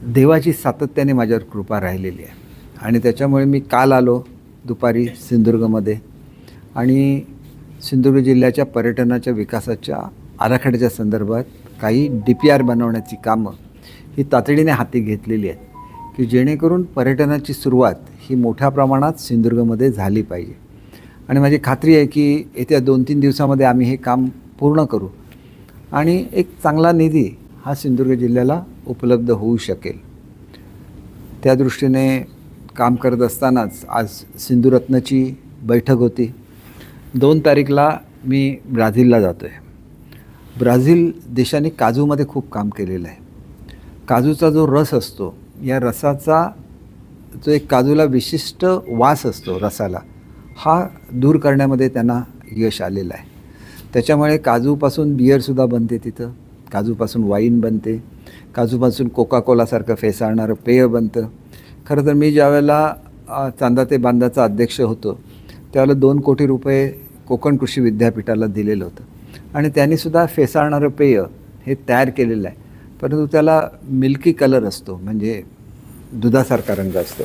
देवाची सातत्याने माझ्यावर कृपा राहिलेली आहे आणि त्याच्यामुळे मी काल आलो दुपारी सिंधुदुर्गमध्ये आणि सिंधुदुर्ग जिल्ह्याच्या पर्यटनाच्या विकासाच्या आराखड्याच्या संदर्भात काही DPR बनवण्याची कामं ही तातडीने हाती घेतलेली आहेत की जेणेकरून पर्यटनाची सुरुवात ही मोठ्या प्रमाणात सिंधुदुर्गमध्ये झाली पाहिजे. आणि माझी खात्री आहे की येत्या 2-3 दिवसामध्ये आम्ही हे काम पूर्ण करू आणि एक चांगला निधी हा सिंधुदुर्ग जिल्ह्याला उपलब्ध होऊ शकेल. त्या दृष्टीने काम करत असतानाच आज सिंधुरत्नची बैठक होती. 2 तारीखला मी ब्राझीलला जातो आहे. ब्राझील देशाने काजूमध्ये खूप काम केलेलं आहे. काजूचा जो रस असतो, या रसाचा जो एक काजूला विशिष्ट वास असतो रसाला, हा दूर करण्यामध्ये त्यांना यश आलेलं आहे. त्याच्यामुळे काजूपासून बिअरसुद्धा बनते तिथं, काजूपासून वाईन बनते, काजूपासून कोकाकोलासारखं फेसाळणारं पेय बनतं. खरं तर मी ज्यावेळेला चांदा ते बांधाचा अध्यक्ष होतो त्यावेळेला 2 कोटी रुपये कोकण कृषी विद्यापीठाला दिलेलं होतं आणि त्यांनीसुद्धा फेसाळणारं पेय हे तयार केलेलं आहे. परंतु त्याला मिल्की कलर असतो, म्हणजे दुधासारखा रंग असतो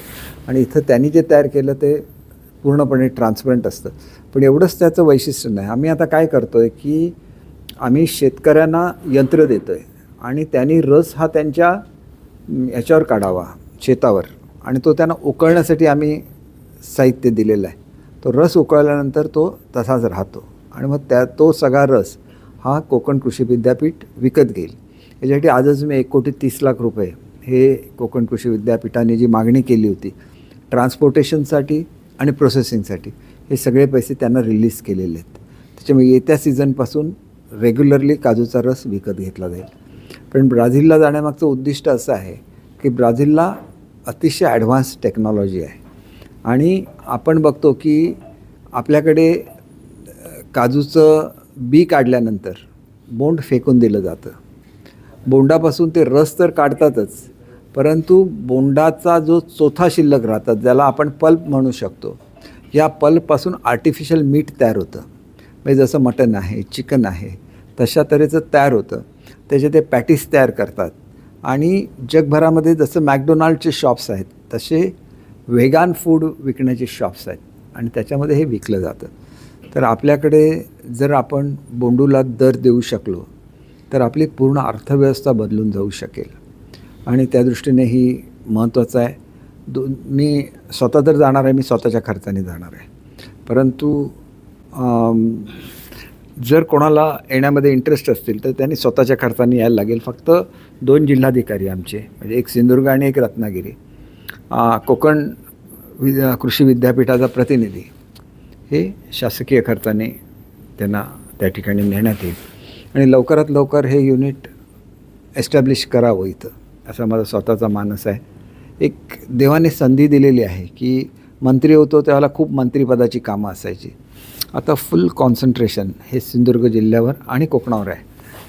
आणि इथं त्यांनी जे तयार केलं ते पूर्णपणे ट्रान्सपरंट असतं. पण एवढंच त्याचं वैशिष्ट्य नाही. आम्ही आता काय करतो आहे की आम्ही शेतकऱ्यांना यंत्र देतो आहे आणि त्यांनी रस हा त्यांच्या याच्यावर काढावा शेतावर आणि तो त्यांना उकळण्यासाठी आम्ही साहित्य दिलेलं आहे. तो रस उकळल्यानंतर तो तसाच राहतो आणि मग तो सगळा रस हा कोकण कृषी विद्यापीठ विकत घेईल. याच्यासाठी आजच मी 1,30,00,000 रुपये हे कोकण कृषी विद्यापीठाने जी मागणी केली होती ट्रान्सपोर्टेशनसाठी आणि प्रोसेसिंगसाठी, हे सगळे पैसे त्यांना रिलीज केलेले आहेत. त्याच्यामुळे येत्या सीझनपासून रेग्युलरली काजूचा रस विकत घेतला जाईल. पण ब्राझीलला जाण्यामागचं उद्दिष्ट असं आहे की ब्राझीलला अतिशय ॲडव्हान्स टेक्नॉलॉजी आहे आणि आपण बघतो की आपल्याकडे काजूचं बी काढल्यानंतर बोंड फेकून दिलं जातं. बोंडापासून ते रस तर काढतातच, परंतु बोंडाचा जो चोथा शिल्लक राहतात, ज्याला आपण पल्प म्हणू शकतो, या पल्पपासून आर्टिफिशियल मीठ तयार होतं. म्हणजे जसं मटण आहे, चिकन आहे, तशा तऱ्हेचं तयार होतं. त्याचे ते पॅटीस तयार करतात आणि जगभरामध्ये जसं मॅकडोनाल्डचे शॉप्स आहेत तसे व्हेगान फूड विकण्याचे शॉप्स आहेत आणि त्याच्यामध्ये हे विकलं जातं. तर आपल्याकडे जर आपण बोंडूला दर देऊ शकलो तर आपली पूर्ण अर्थव्यवस्था बदलून जाऊ शकेल आणि त्या दृष्टीने ही महत्त्वाचं आहे. मी स्वतः तर जाणार आहे, मी स्वतःच्या खर्चाने जाणार आहे. परंतु जर कोणाला येण्यामध्ये इंटरेस्ट असतील तर त्यांनी स्वतःच्या खर्चाने यायला लागेल. फक्त 2 जिल्हाधिकारी आमचे, म्हणजे एक सिंधुदुर्ग आणि एक रत्नागिरी, कोकण कृषी विद्यापीठाचा प्रतिनिधी, हे शासकीय खर्चाने त्यांना त्या ठिकाणी नेण्यात येईल आणि लवकरात लवकर हे युनिट एस्टॅब्लिश करावं इथं, असा माझा स्वतःचा मानस आहे. एक देवाने संधी दिलेली आहे की मंत्री होतो त्यावेळेला खूप मंत्रिपदाची कामं असायची. आता फुल कॉन्सन्ट्रेशन हे सिंधुदुर्ग जिल्ह्यावर आणि कोकणावर आहे.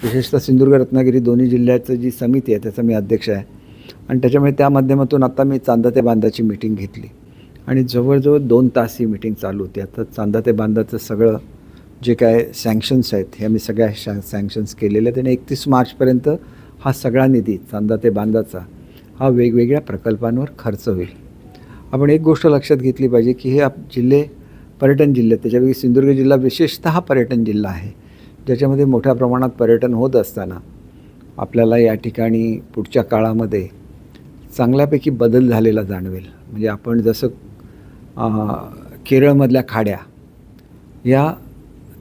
विशेषतः सिंधुदुर्ग रत्नागिरी दोन्ही जिल्ह्याचं जी समिती आहे त्याचा मी अध्यक्ष आहे आणि त्याच्यामुळे त्या माध्यमातून आता मी चांदा ते बांधाची मीटिंग घेतली आणि जवळजवळ 2 तास ही मीटिंग चालू होती. आता चांदा ते बांधाचं सगळं जे काय सँक्शन्स आहेत हे आम्ही सगळ्या सँक्शन्स केलेले आहेत आणि 31 मार्चपर्यंत हा सगळा निधी चांदा ते बांधाचा हा वेगवेगळ्या प्रकल्पांवर खर्च होईल. आपण एक गोष्ट लक्षात घेतली पाहिजे की हे जिल्हे पर्यटन जिल्हे आहेत. त्याच्यापैकी सिंधुदुर्ग जिल्हा विशेषतः पर्यटन जिल्हा आहे, ज्याच्यामध्ये मोठ्या प्रमाणात पर्यटन होत असताना आपल्याला या ठिकाणी पुढच्या काळामध्ये चांगल्यापैकी बदल झालेला जाणवेल. म्हणजे आपण जसं केरळमधल्या खाड्या या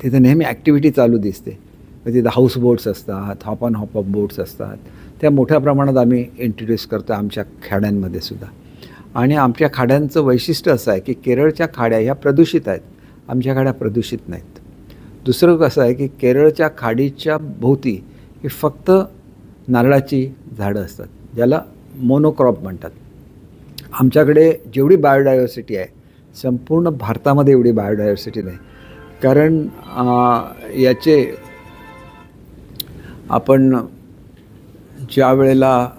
तिथं नेहमी ॲक्टिव्हिटी चालू दिसते. तिथं हाऊस बोट्स असतात, hop on hop off boats असतात, त्या मोठ्या प्रमाणात आम्ही इंट्रोड्यूस करतो आमच्या खाड्यांमध्ये सुद्धा. आणि आमच्या खाड्यांचं वैशिष्ट्य असं आहे की केरळच्या खाड्या ह्या प्रदूषित आहेत, आमच्या खाड्या प्रदूषित नाहीत. दुसरं कसं आहे की केरळच्या खाडीच्या भोवती ही फक्त नारळाची झाडं असतात, ज्याला मोनोक्रॉप म्हणतात. आमच्याकडे जेवढी बायोडायव्हर्सिटी आहे संपूर्ण भारतामध्ये एवढी बायोडायव्हर्सिटी नाही. कारण याचे आपण ज्या वेळेला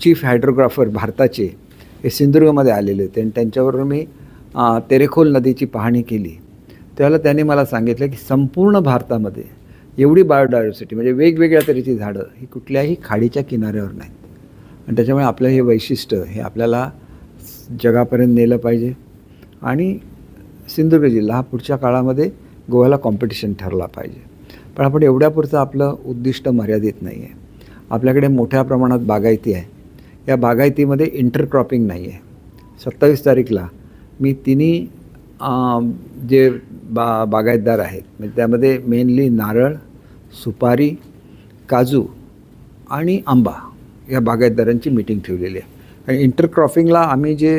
चीफ हायड्रोग्राफर भारताचे हे सिंधुदुर्गमध्ये आलेले होते आणि त्यांच्याबरोबर मी तेरेखोल नदीची पाहणी केली, त्यावेळेला त्यांनी मला सांगितलं की संपूर्ण भारतामध्ये एवढी बायोडायव्हर्सिटी म्हणजे वेगवेगळ्या तऱ्हेची झाडं ही कुठल्याही खाडीच्या किनाऱ्यावर नाहीत आणि त्याच्यामुळे आपलं हे वैशिष्ट्य हे आपल्याला जगापर्यंत नेलं पाहिजे आणि सिंधुदुर्ग जिल्हा हा पुढच्या काळामध्ये गोव्याला कॉम्पिटिशन ठरला पाहिजे. पण आपण एवढ्यापुरतं आपलं उद्दिष्ट मर्यादित नाही आहे. आपल्याकडे मोठ्या प्रमाणात बागायती आहे. या बागायतीमध्ये इंटरक्रॉपिंग नाही आहे. 27 तारीखला मी तिन्ही जे बागायतदार आहेत म्हणजे त्यामध्ये मेनली नारळ, सुपारी, काजू आणि आंबा या बागायतदारांची मीटिंग ठेवलेली आहे. आणि इंटरक्रॉपिंगला आम्ही जे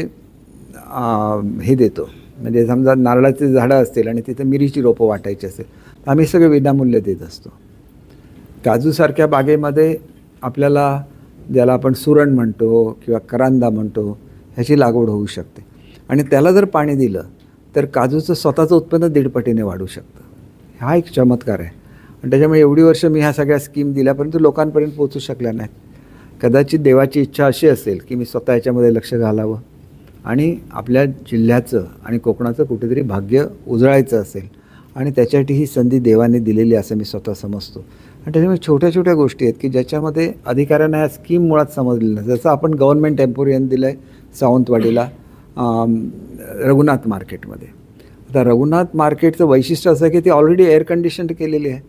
हे देतो म्हणजे समजा नारळाचे झाडं असतील आणि तिथं मिरीची रोपं वाटायची असेल तर आम्ही सगळे विनामूल्य देत असतो. काजूसारख्या बागेमध्ये आपल्याला ज्याला आपण सुरण म्हणतो किंवा करांदा म्हणतो ह्याची लागवड होऊ शकते आणि त्याला जर पाणी दिलं तर काजूचं स्वतःचं उत्पन्न 1.5 पटीने वाढू शकतं. हा एक चमत्कार आहे आणि त्याच्यामुळे एवढी वर्ष मी ह्या सगळ्या स्कीम दिल्या परंतु लोकांपर्यंत पोहोचू शकल्या नाहीत. कदाचित देवाची इच्छा अशी असेल की मी स्वतः याच्यामध्ये लक्ष घालावं आणि आपल्या जिल्ह्याचं आणि कोकणाचं कुठेतरी भाग्य उजळायचं असेल आणि त्याच्यासाठी ही संधी देवाने दिलेली असं मी स्वतः समजतो. आणि त्याच्यामुळे छोट्या छोट्या गोष्टी आहेत की ज्याच्यामध्ये अधिकाऱ्यांना ह्या स्कीम मुळात समजलेलं नाही. जसं आपण गव्हर्नमेंट एम्पोरियम दिलं आहे सावंतवाडीला रघुनाथ मार्केटमध्ये. आता रघुनाथ मार्केटचं वैशिष्ट्य असं आहे की ती ऑलरेडी एअर कंडिशन्ड केलेली आहे.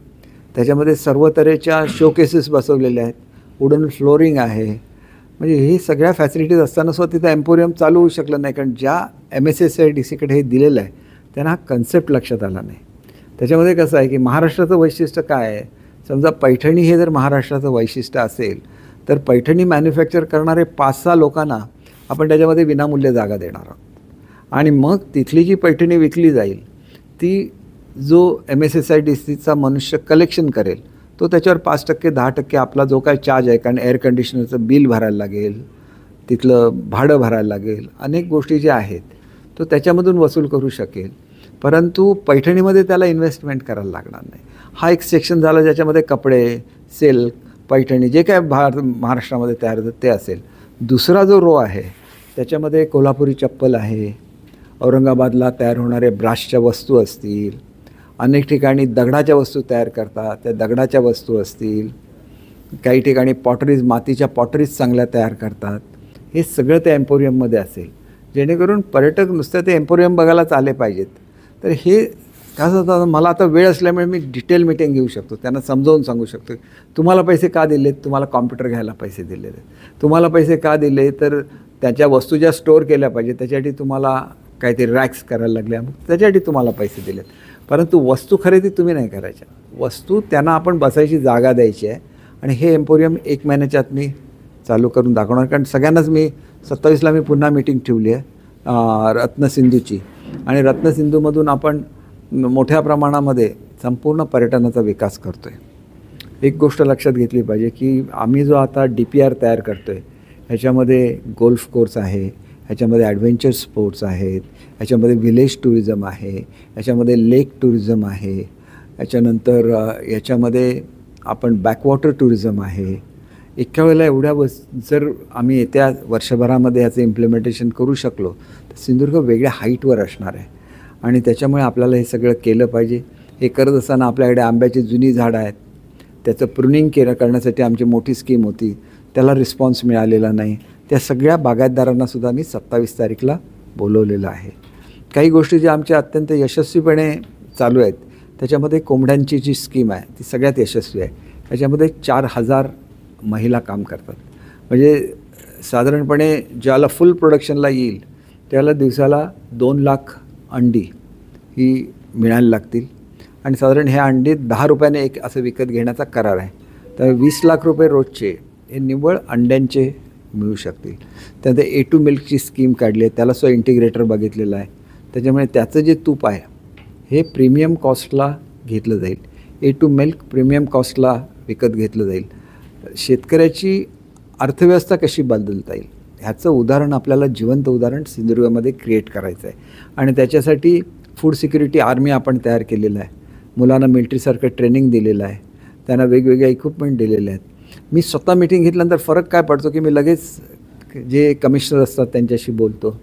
त्याच्यामध्ये सर्व तऱ्हेच्या शोकेसेस बसवलेले आहेत, वुडन फ्लोरिंग आहे. म्हणजे हे सगळ्या फॅसिलिटीज असताना सुद्धा तिथं एम्पोरियम चालू होऊ शकलं नाही कारण ज्या MSSIDCकडे हे दिलेलं आहे त्यांना हा कन्सेप्ट लक्षात आला नाही. त्याच्यामध्ये कसं आहे की महाराष्ट्राचं वैशिष्ट्य काय आहे, समजा पैठणी हे जर महाराष्ट्राचं वैशिष्ट्य असेल तर पैठणी मॅन्युफॅक्चर करणारे 5-6 लोकांना आपण त्याच्यामध्ये विनामूल्य जागा देणार आहोत आणि मग तिथली जी पैठणी विकली जाईल ती जो MSSIDCचा मनुष्य कलेक्शन करेल तो त्याच्यावर 5% 10% आपला जो काय चार्ज आहे कारण एअर कंडिशनरचं बिल भरायला लागेल, तिथलं भाडं भरायला लागेल, अनेक गोष्टी ज्या आहेत तो त्याच्यामधून वसूल करू शकेल. परंतु पैठणीमध्ये त्याला इन्व्हेस्टमेंट करायला लागणार नाही. हा एक सेक्शन झाला ज्याच्यामध्ये कपडे, सिल्क, पैठणी जे काय महाराष्ट्रामध्ये तयार होतं ते असेल. दुसरा जो रो आहे त्याच्यामध्ये कोल्हापुरी चप्पल आहे, औरंगाबादला तयार होणारे ब्रासच्या वस्तू असतील, अनेक ठिकाणी दगडाच्या वस्तू तयार करतात त्या दगडाच्या वस्तू असतील, काही ठिकाणी पॉटरीज मातीच्या पॉटरीज चांगल्या तयार करतात. हे सगळं त्या एम्पोरियममध्ये असेल जेणेकरून पर्यटक नुसतं ते एम्पोरियम बघायलाच आले पाहिजेत. तर हे कसं होतं मला आता वेळ असल्यामुळे मी डिटेल मीटिंग घेऊ शकतो, त्यांना समजावून सांगू शकतो तुम्हाला पैसे का दिलेत, तुम्हाला कॉम्प्युटर घ्यायला पैसे दिलेले आहेत, तुम्हाला पैसे का दिले तर त्याच्या वस्तू ज्या स्टोअर केल्या पाहिजे त्याच्यासाठी तुम्हाला काहीतरी रॅक्स करायला लागल्या त्याच्यासाठी तुम्हाला पैसे दिलेत. परंतु वस्तू खरेदी तुम्ही नाही करायच्या, वस्तू त्यांना आपण बसायची जागा द्यायची आहे. आणि हे एम्पोरियम 1 महिन्याच्या आत मी चालू करून दाखवणार कारण सगळ्यांनाच मी 27ला मी पुन्हा मीटिंग ठेवली आहे रत्नसिंधूची आणि रत्नसिंधूमधून आपण मोठ्या प्रमाणामध्ये संपूर्ण पर्यटनाचा विकास करतो आहे. एक गोष्ट लक्षात घेतली पाहिजे की आम्ही जो आता DPR तयार करतो आहे ह्याच्यामध्ये गोल्फ कोर्स आहे, ह्याच्यामध्ये ॲडव्हेंचर स्पोर्ट्स आहेत, ह्याच्यामध्ये विलेज टुरिझम आहे, ह्याच्यामध्ये लेक टुरिझम आहे, याच्यानंतर याच्यामध्ये आपण बॅकवॉटर टुरिझम आहे. एका वेळेला एवढ्या जर आम्ही येत्या वर्षभरामध्ये याचं इम्प्लिमेंटेशन करू शकलो तर सिंधुदुर्ग वेगळ्या हाईटवर असणार आहे आणि त्याच्यामुळे आपल्याला हे सगळं केलं पाहिजे. हे करत असताना आपल्याकडे आंब्याची जुनी झाडं आहेत त्याचं प्रुनिंग करण्यासाठी आमची मोठी स्कीम होती, त्याला रिस्पॉन्स मिळालेला नाही. त्या सगळ्या बागायतदारांनासुद्धा मी 27 तारीखला बोलवलेलं आहे. काही गोष्टी ज्या आमच्या अत्यंत यशस्वीपणे चालू आहेत त्याच्यामध्ये कोंबड्यांची जी स्कीम आहे ती सगळ्यात यशस्वी आहे. त्याच्यामध्ये 4000 महिला काम करतात. म्हणजे साधारणपणे ज्याला फुल प्रोडक्शनला येईल त्याला दिवसाला 2 लाख अंडी ही मिळायला लागतील आणि साधारण ह्या अंडी 10 रुपयाने एक असं विकत घेण्याचा करार आहे. तर 20 लाख रुपये रोजचे हे निव्वळ अंड्यांचे मिळू शकतील. त्यानंतर A2 मिल्कची स्कीम काढली आहे, त्यालासुद्धा इंटिग्रेटर बघितलेलं आहे. त्याच्यामुळे त्याचं जे तूप आहे हे प्रीमियम कॉस्टला घेतलं जाईल. A2 मिल्क प्रीमियम कॉस्टला विकत घेतलं जाईल. शेतकऱ्याची अर्थव्यवस्था कशी बदलता येईल ह्याचं उदाहरण आपल्याला जिवंत उदाहरण सिंधुदुर्गमध्ये क्रिएट करायचं आहे आणि त्याच्यासाठी फूड सिक्युरिटी आर्मी आपण तयार केलेलं आहे. मुलांना मिलिटरीसारखं ट्रेनिंग दिलेलं आहे, त्यांना वेगवेगळ्या इक्विपमेंट दिलेले आहेत. मी स्वतः मीटिंग घेतल्यानंतर फरक काय पडतो की मी लगेच जे कमिशनर असतात त्यांच्याशी बोलतो.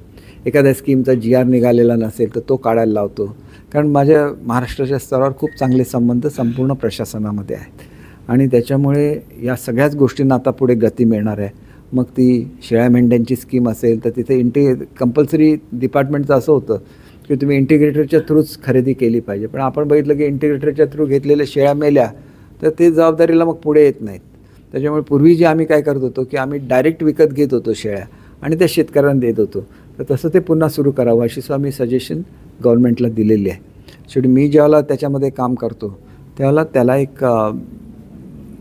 एखाद्या स्कीमचा GR निघालेला नसेल तर तो काढायला लावतो कारण माझ्या महाराष्ट्राच्या स्तरावर खूप चांगले संबंध संपूर्ण प्रशासनामध्ये आहेत आणि त्याच्यामुळे या सगळ्याच गोष्टींना आता पुढे गती मिळणार आहे. मग ती शेळ्या मेंढ्यांची स्कीम असेल तर तिथे कंपल्सरी डिपार्टमेंटचं असं होतं की तुम्ही इंटिग्रेटरच्या थ्रूच खरेदी केली पाहिजे. पण आपण बघितलं की इंटिग्रेटरच्या थ्रू घेतलेल्या शेळ्या मेल्या तर ते जबाबदारीला मग पुढे येत नाहीत. त्याच्यामुळे पूर्वी जे आम्ही काय करत होतो की आम्ही डायरेक्ट विकत घेत होतो शेळ्या आणि त्या शेतकऱ्यांना देत होतो. तर तसं ते पुन्हा सुरू करावं अशी आम्ही सजेशन गव्हर्नमेंटला दिलेली आहे. शेवटी मी ज्यावेळेला त्याच्यामध्ये काम करतो त्यावेळेला त्याला एक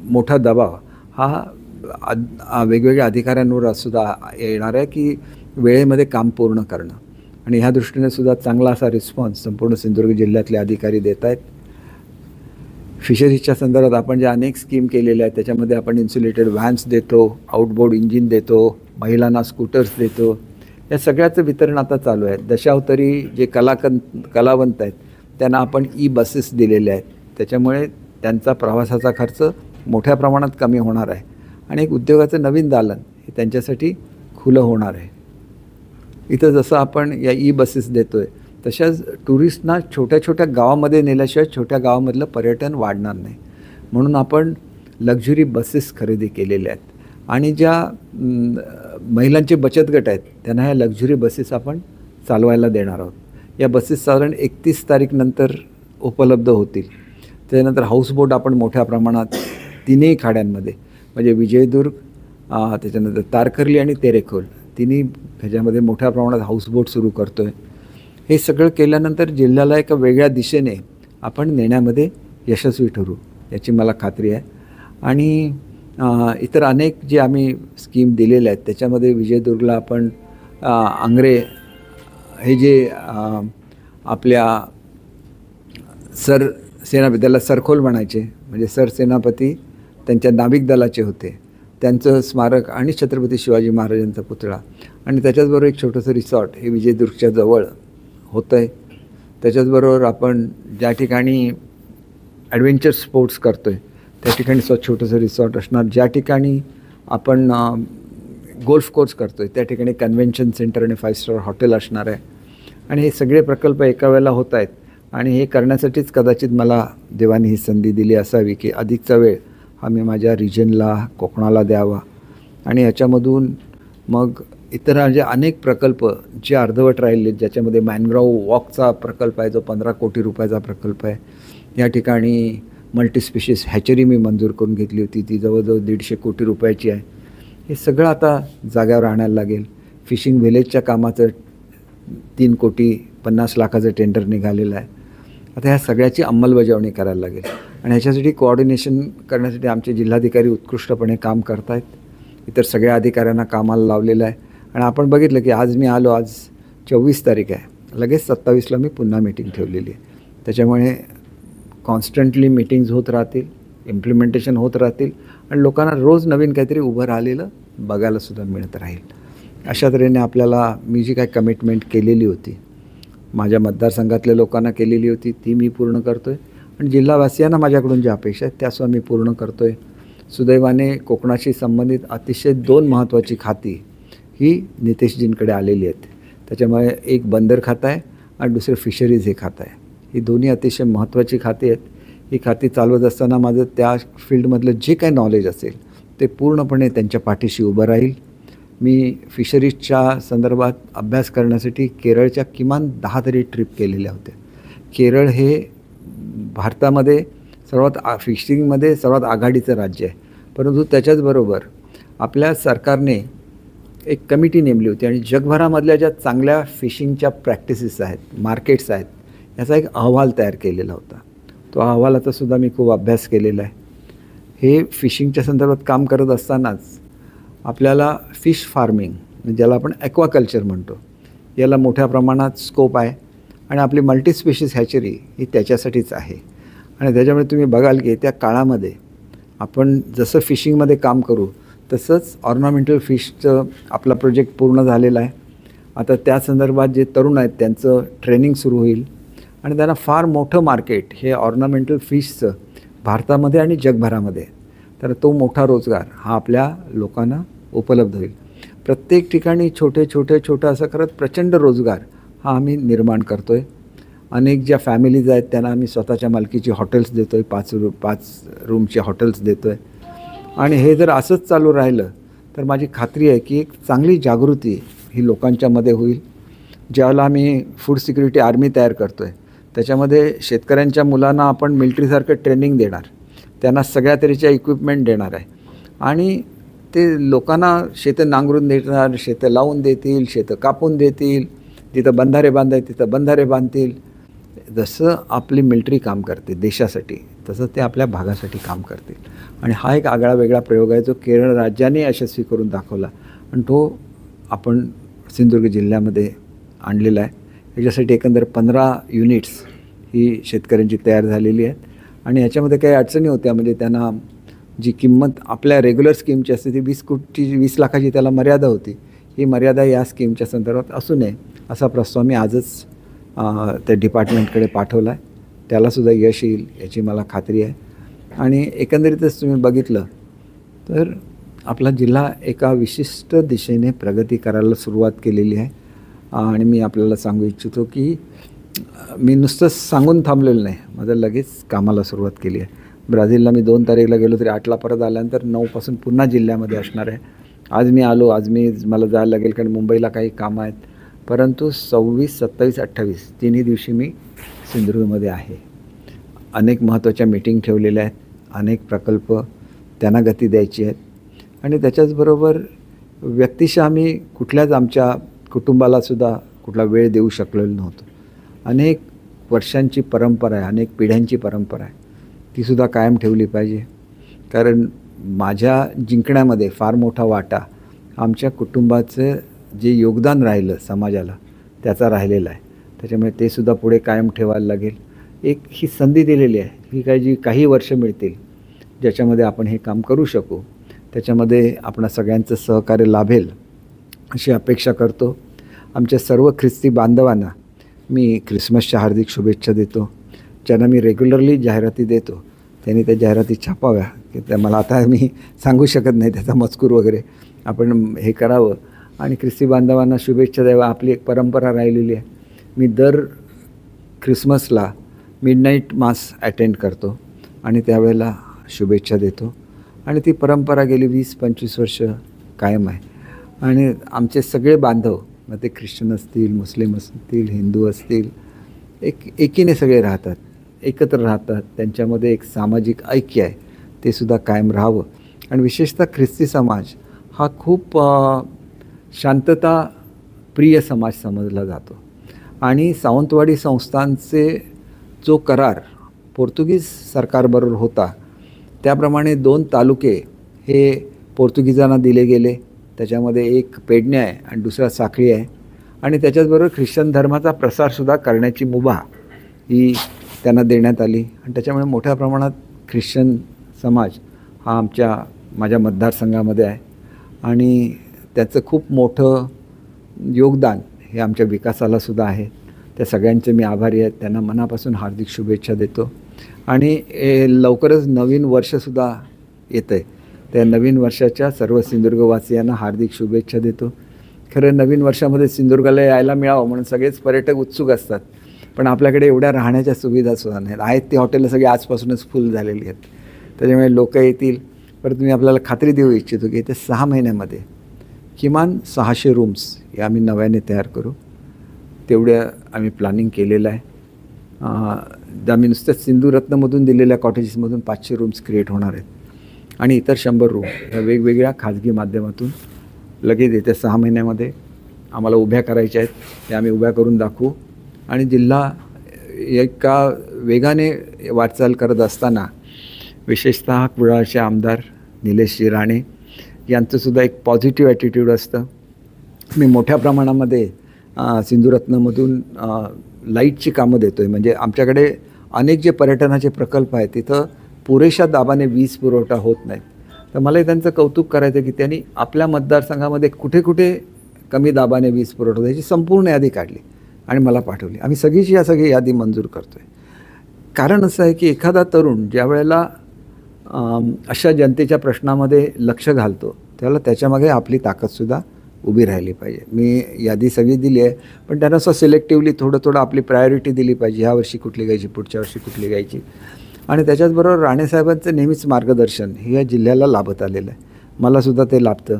मोठा दबाव हा वेगवेगळ्या अधिकाऱ्यांवर सुद्धा येणार आहे की वेळेमध्ये काम पूर्ण करणं. आणि ह्या दृष्टीने सुद्धा चांगला असा रिस्पॉन्स संपूर्ण सिंधुदुर्ग जिल्ह्यातले अधिकारी देत आहेत. फिशरीजच्या संदर्भात आपण ज्या अनेक स्कीम केलेल्या आहेत त्याच्यामध्ये आपण इन्सुलेटेड व्हॅन्स देतो, आउटबोर्ड इंजिन देतो, महिलांना स्कूटर्स देतो. या सगळ्याचं वितरण आता चालू आहे. दशावतारी जे कलावंत आहेत त्यांना आपण बसेस दिलेले आहेत. त्याच्यामुळे त्यांचा प्रवासाचा खर्च मोठ्या प्रमाणात कमी होणार आहे आणि एक उद्योगाचं नवीन दालन हे त्यांच्यासाठी खुलं होणार आहे. इथं जसं आपण या बसेस देतो आहे तशाच टुरिस्टना छोट्या छोट्या गावामध्ये नेल्याशिवाय छोट्या गावामधलं पर्यटन वाढणार नाही. म्हणून आपण लक्झुरी बसेस खरेदी केलेल्या आहेत आणि ज्या महिलांचे बचत गट आहेत त्यांना ह्या लक्झुरी बसेस आपण चालवायला देणार आहोत. या बसेस साधारण 31 तारीखनंतर उपलब्ध होतील. त्यानंतर हाऊसबोट आपण मोठ्या प्रमाणात तिन्ही खाड्यांमध्ये म्हणजे विजयदुर्ग, त्याच्यानंतर तारकर्ली आणि तेरेखोल तिन्ही ह्याच्यामध्ये मोठ्या प्रमाणात हाऊसबोट सुरू करतो आहे. हे सगळं केल्यानंतर जिल्ह्याला एका वेगळ्या दिशेने आपण नेण्यामध्ये यशस्वी ठरू याची मला खात्री आहे. आणि इतर अनेक जे आम्ही स्कीम दिलेल्या आहेत त्याच्यामध्ये विजयदुर्गला आपण आंग्रे हे जे आपल्या त्याला सरखोल म्हणायचे म्हणजे सरसेनापती त्यांच्या नाविक दलाचे होते त्यांचं स्मारक आणि छत्रपती शिवाजी महाराजांचा पुतळा आणि त्याच्याचबरोबर एक छोटंसं रिसॉर्ट हे विजयदुर्गच्या जवळ होतं आहे. त्याच्याचबरोबर आपण ज्या ठिकाणी ॲडव्हेंचर स्पोर्ट्स करतो आहे त्या ठिकाणी छोटंसं रिसॉर्ट असणार. ज्या ठिकाणी आपण गोल्फ कोर्स करतो आहे त्या ठिकाणी कन्व्हेन्शन सेंटर आणि 5 स्टार हॉटेल असणार आहे. आणि हे सगळे प्रकल्प एका वेळेला होत आहेत आणि हे करण्यासाठीच कदाचित मला देवाने ही संधी दिली असावी की अधिकचा वेळ हा मी माझ्या रिजनला कोकणाला द्यावा. आणि याच्यामधून मग इतर जे अनेक प्रकल्प जे अर्धवट राहिले ज्याच्यामध्ये मॅनग्राव्ह वॉकचा प्रकल्प आहे जो 15 कोटी रुपयाचा प्रकल्प आहे. या ठिकाणी मल्टीस्पेशिस हॅचरी मी मंजूर करून घेतली होती ती जवळजवळ 150 कोटी रुपयाची आहे. हे सगळं आता जाग्यावर आणायला लागेल. फिशिंग व्हिलेजच्या कामाचं 3,50,00,000 टेंडर निघालेलं आहे. आता ह्या सगळ्याची अंमलबजावणी करायला लागेल आणि ह्याच्यासाठी कोऑर्डिनेशन करण्यासाठी आमचे जिल्हाधिकारी उत्कृष्टपणे काम करत आहेत. इतर सगळ्या अधिकाऱ्यांना कामाला लावलेलं आहे. आणि आपण बघितलं की आज मी आलो, आज 24 तारीख आहे, लगेच 27ला मी पुन्हा मीटिंग ठेवलेली आहे. त्याच्यामुळे कॉन्स्टंटली मीटिंग्ज होत राहतील, इम्प्लिमेंटेशन होत राहतील आणि लोकांना रोज नवीन काहीतरी उभं राहिलेलं बघायलासुद्धा मिळत राहील. अशा तऱ्हेने आपल्याला मी जी काही कमिटमेंट केलेली होती माझ्या मतदारसंघातल्या लोकांना केलेली होती ती मी पूर्ण करतो आहे आणि जिल्हावासियांना माझ्याकडून ज्या अपेक्षा आहेत त्यासुद्धा मी पूर्ण करतो आहे. सुदैवाने कोकणाशी संबंधित अतिशय 2 महत्त्वाची खाती ही नितेशजींकडे आलेली आहेत. त्याच्यामुळे एक बंदर खातं आहे आणि दुसरं फिशरीज हे खातं आहे. ही दोन्ही अतिशय महत्त्वाची खाती आहेत. ही खाती चालवत असताना माझं त्या फील्डमधलं जे काही नॉलेज असेल ते पूर्णपणे त्यांच्या पाठीशी उभं राहील. मी फिशरीजच्या संदर्भात अभ्यास करण्यासाठी केरळच्या किमान 10 तरी ट्रिप केलेल्या होत्या. केरळ हे भारतामध्ये फिशिंगमध्ये सर्वात आघाडीचं राज्य आहे. परंतु त्याच्याचबरोबर आपल्या सरकारने एक कमिटी नेमली होती आणि जगभरामधल्या ज्या चांगल्या फिशिंगच्या प्रॅक्टिसेस आहेत, मार्केट्स आहेत, याचा एक अहवाल तयार केलेला होता. तो अहवालाचासुद्धा मी खूप अभ्यास केलेला आहे. हे फिशिंगच्या संदर्भात काम करत असतानाच आपल्याला फिश फार्मिंग ज्याला आपण ॲक्वाकल्चर म्हणतो याला मोठ्या प्रमाणात स्कोप आहे आणि आपली मल्टीस्पेशिस हॅचरी ही त्याच्यासाठीच आहे. आणि त्याच्यामुळे तुम्ही बघाल की त्या काळामध्ये आपण जसं फिशिंगमध्ये काम करू तसंच ऑर्नामेंटल फिशचं आपला प्रोजेक्ट पूर्ण झालेला आहे. आता त्या संदर्भात जे तरुण आहेत त्यांचं ट्रेनिंग सुरू होईल आणि त्यांना फार मोठं मार्केट हे ऑर्नामेंटल फिशचं भारतामध्ये आणि जगभरामध्ये, तर तो मोठा रोजगार हा आपल्या लोकांना उपलब्ध होईल. प्रत्येक ठिकाणी छोटं असं करत प्रचंड रोजगार हा आम्ही निर्माण करतो आहे. अनेक ज्या फॅमिलीज आहेत त्यांना आम्ही स्वतःच्या मालकीची हॉटेल्स देतो आहे, 5 रूमचे हॉटेल्स देतो आहे. आणि हे जर असंच चालू राहिलं तर माझी खात्री आहे की एक चांगली जागृती ही लोकांच्यामध्ये होईल. ज्यावेळेला आम्ही फूड सिक्युरिटी आर्मी तयार करतो आहे, त्याच्यामध्ये शेतकऱ्यांच्या मुलांना आपण मिलिटरीसारखं ट्रेनिंग देणार, त्यांना सगळ्या तऱ्हेच्या इक्विपमेंट देणार आहे आणि ते लोकांना शेतं नांगरून देणार, शेतं लावून देतील, शेतं कापून देतील, जिथं बंधारे बांधायचे तिथं बंधारे बांधतील. जसं आपली मिलिटरी काम करते देशासाठी, तसं ते आपल्या भागासाठी काम करतील. आणि हा एक आगळा वेगळा प्रयोग आहे जो केरळ राज्याने यशस्वी करून दाखवला आणि तो आपण सिंधुदुर्ग जिल्ह्यामध्ये आणलेला आहे. याच्यासाठी एकंदर 15 युनिट्स ही शेतकऱ्यांची तयार झालेली आहेत आणि याच्यामध्ये काही अडचणी होत्या. म्हणजे त्यांना जी किंमत आपल्या रेग्युलर स्कीमची असते ती 20 लाखाची त्याला मर्यादा होती. ही मर्यादा या स्कीमच्या संदर्भात असू नये असा प्रस्ताव मी आजच त्या डिपार्टमेंटकडे पाठवला आहे. त्यालासुद्धा यश येईल याची मला खात्री आहे. आणि एकंदरीतच तुम्ही बघितलं तर आपला जिल्हा एका विशिष्ट दिशेने प्रगती करायला सुरुवात केलेली आहे. आणि मी आपल्याला सांगू इच्छितो की मी नुसतंच सांगून थांबलेलं नाही, माझं लगेच कामाला सुरुवात केली आहे. ब्राझीलला मी 2 तारीखला गेलो तरी 8ला परत आल्यानंतर 9पासून पुन्हा जिल्ह्यामध्ये असणार आहे. आज मी आलो, आज मला जायला लागेल कारण मुंबईला काही कामं आहेत, परंतु 26, 27, 28 तिन्ही दिवशी मी सिंधुदुर्गमध्ये आहे. अनेक महत्त्वाच्या मीटिंग ठेवलेल्या आहेत, अनेक प्रकल्प त्यांना गती द्यायची आहेत आणि त्याच्याचबरोबर व्यक्तिशः आम्ही कुठल्याच आमच्या कुटुंबालासुद्धा कुठला वेळ देऊ शकलेलो नव्हतो. अनेक वर्षांची परंपरा आहे, अनेक पिढ्यांची परंपरा आहे, तीसुद्धा कायम ठेवली पाहिजे. कारण माझ्या जिंकण्यामध्ये फार मोठा वाटा आमच्या कुटुंबाचं जे योगदान राहिलं समाजाला त्याचा राहिलेला आहे. त्याच्यामुळे ते सुद्धा पुढे कायम ठेवायला लागेल. एक ही संधी दिलेली आहे, ही जी काही वर्ष मिळतील ज्याच्यामध्ये आपण हे काम करू शकू, त्याच्यामध्ये आपणा सगळ्यांचं सहकार्य लाभेल अशी अपेक्षा करतो. आमच्या सर्व ख्रिस्ती बांधवांना मी ख्रिसमसच्या हार्दिक शुभेच्छा देतो. ज्यांना मी रेग्युलरली जाहिराती देतो त्यांनी त्या जाहिराती छापाव्या, की त्या मला आता मी सांगू शकत नाही त्याचा मजकूर वगैरे, आपण हे करावं आणि ख्रिस्ती बांधवांना शुभेच्छा द्यावा. आपली एक परंपरा राहिलेली आहे. मी दर ख्रिसमसला मिडनाईट मास अटेंड करतो आणि त्यावेळेला शुभेच्छा देतो आणि ती परंपरा गेली 20-25 वर्ष कायम आहे. आणि आमचे सगळे बांधव, मग ते ख्रिश्चन असतील, मुस्लिम असतील, हिंदू असतील, एकीने सगळे राहतात, एकत्र राहतात. त्यांच्यामध्ये एक सामाजिक ऐक्य आहे, ते सुद्धा कायम राहावं. आणि विशेषतः ख्रिस्ती समाज हा खूप शांतता प्रिय समाज समजला जातो. आणि सावंतवाडी संस्थानचे जो करार पोर्तुगीज सरकारबरोबर होता त्याप्रमाणे 2 तालुके हे पोर्तुगीजांना दिले गेले. त्याच्यामध्ये एक पेडणे आहे आणि दुसरा साखळी आहे. आणि त्याच्याचबरोबर ख्रिश्चन धर्माचा प्रसारसुद्धा करण्याची मुभा ही त्यांना देण्यात आली. आणि त्याच्यामुळे मोठ्या प्रमाणात ख्रिश्चन समाज हा माझ्या मतदारसंघामध्ये आहे आणि त्याचं खूप मोठं योगदान हे आमच्या विकासालासुद्धा आहे. त्या सगळ्यांचे मी आभारी आहेत. त्यांना मनापासून हार्दिक शुभेच्छा देतो. आणि लवकरच नवीन वर्षसुद्धा येतं आहे. त्या नवीन वर्षाच्या सर्व सिंधुदुर्गवासियांना हार्दिक शुभेच्छा देतो. खरं नवीन वर्षामध्ये सिंधुदुर्गाला यायला मिळावं म्हणून सगळेच पर्यटक उत्सुक असतात, पण आपल्याकडे एवढ्या राहण्याच्या सुविधासुद्धा नाहीत. आहेत ती हॉटेलं सगळी आजपासूनच फुल झालेली आहेत. त्याच्यामुळे लोक येतील. परंतु मी आपल्याला खात्री देऊ इच्छितो की येत्या 6 महिन्यामध्ये किमान 600 रूम्स हे आम्ही नव्याने तयार करू. तेवढ्या आम्ही प्लॅनिंग केलेलं आहे. आम्ही नुसत्याच सिंधुरत्नमधून दिलेल्या कॉटेजेसमधून 500 रूम्स क्रिएट होणार आहेत आणि इतर 100 रूम या वेगवेगळ्या खाजगी माध्यमातून लगेच येत्या 6 महिन्यामध्ये आम्हाला उभ्या करायच्या आहेत. त्या आम्ही उभ्या करून दाखवू. आणि जिल्हा एका वेगाने वाटचाल करत असताना विशेषतः कुडाळचे आमदार निलेशजी राणे यांचंसुद्धा एक पॉझिटिव्ह ॲटिट्यूड असतं. मी मोठ्या प्रमाणामध्ये सिंधुरत्नमधून लाईटची कामं देतो आहे. म्हणजे आमच्याकडे अनेक जे पर्यटनाचे प्रकल्प आहेत तिथं पुरेशा दाबाने वीज पुरवठा होत नाहीत. तर मलाही त्यांचं कौतुक करायचं की त्यांनी आपल्या मतदारसंघामध्ये कुठे कुठे कमी दाबाने वीज पुरवठा याची संपूर्ण यादी काढली आणि मला पाठवली. आम्ही सगळी यादी मंजूर करतो आहे. कारण असं आहे की एखादा तरुण ज्या वेळेला अशा जनतेच्या प्रश्नामध्ये लक्ष घालतो त्याला त्याच्यामागे आपली ताकदसुद्धा उभी राहिली पाहिजे. मी यादी सगळी दिली आहे, पण त्यांना असं सिलेक्टिव्हली थोडं आपली प्रायोरिटी दिली पाहिजे. ह्या वर्षी कुठली घ्यायची, पुढच्या वर्षी कुठली घ्यायची. आणि त्याच्याचबरोबर राणेसाहेबांचं नेहमीच मार्गदर्शन हे या जिल्ह्याला लाभत आलेलं आहे. मलासुद्धा ते लाभतं.